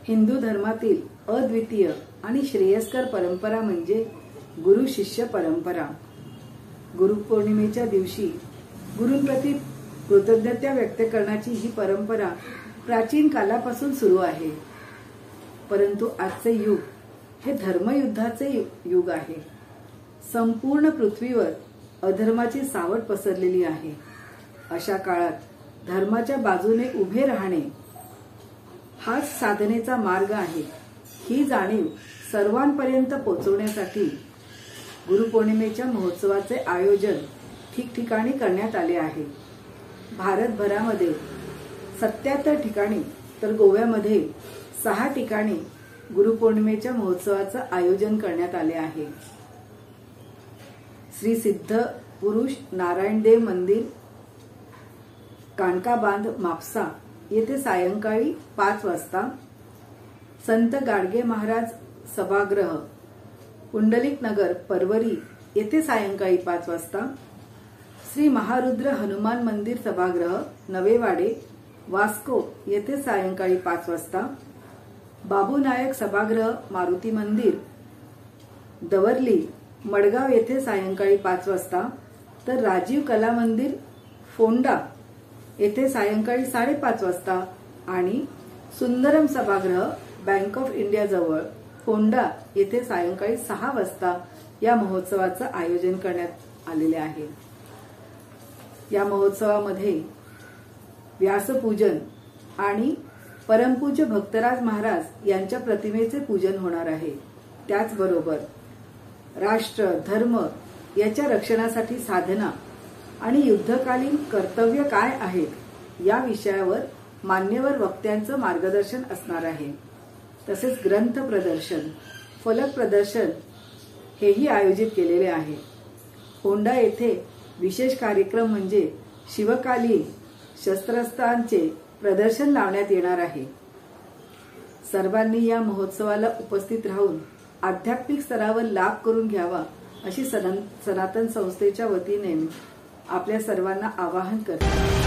हिंदू धर्मातील अद्वितीय आणि श्रेयस्कर परंपरा म्हणजे गुरु शिष्य परंपरा। गुरुपौर्णिमेच्या दिवशी गुरूंप्रती कृतज्ञता व्यक्त करण्याची ही परंपरा प्राचीन कालापासून सुरू आहे। परंतु आजचे युग हे धर्मयुद्धाचे युग आहे। संपूर्ण पृथ्वीवर अधर्माची सावट पसरलेली आहे। अशा काळात धर्माच्या बाजूने उभे राहणे हाच साधनेचा मार्ग आहे। ही जाणीव सर्वांपर्यंत पोहोचवण्यासाठी गुरुपौर्णिमेच्या महोत्सवाचे आयोजन ठिकठिकाणी करण्यात आले आहे। भारतभरामध्ये 77 ठिकाणी तर गोव्यामध्ये 6 ठिकाणी गुरुपौर्णिमेच्या महोत्सवाचे आयोजन करण्यात आले आहे। श्री सिद्ध पुरुष नारायणदेव मंदिर, कानकाबांध, मापसा येथे सायंकाळी 5 वाजता, संत गाडगे महाराज सभागृह, पुंडलिक नगर, परवरी येथे सायंकाळी 5 वाजता, श्री महारुद्र हनुमान मंदिर सभागृह, नवेवाडे, वास्को येथे सायंकाळी 5 वाजता, बाबू नायक सभागृह, मारुती मंदिर, दवर्ली, मडगाव येथे सायंकाळी 5 वाजता, तर राजीव कला मंदिर, फोंडा येथे सायंकाळी 5:30 वाजता आणि सुंदरम सभागृह, बँक ऑफ इंडिया जवळ, फोंडा येथे सायंकाळी 6 वाजता या महोत्सवाचे आयोजन करण्यात आलेले आहे। या महोत्सवामध्ये व्यासपूजन आणि परमपूज्य भक्तराज महाराज यांच्या प्रतिमेचे पूजन होणार आहे। त्याचबरोबर राष्ट्र धर्म याच्या रक्षणासाठी साधना आणि युद्धकालीन कर्तव्य काय आहेत या विषयावर मान्यवर वक्त्यांचं मार्गदर्शन असणार आहे। तसेच ग्रंथ प्रदर्शन, फलक प्रदर्शन हेही आयोजित केलेले आहे। फोंडा येथे विशेष कार्यक्रम म्हणजे शिवकालीन शस्त्रास्त्रांचे प्रदर्शन लावण्यात येणार आहे। सर्वांनी या महोत्सवाला उपस्थित राहून आध्यात्मिक स्तरावर लाभ करून घ्यावा अशी सनातन संस्थेच्या वतीने आपल्या सर्वांना आवाहन करते।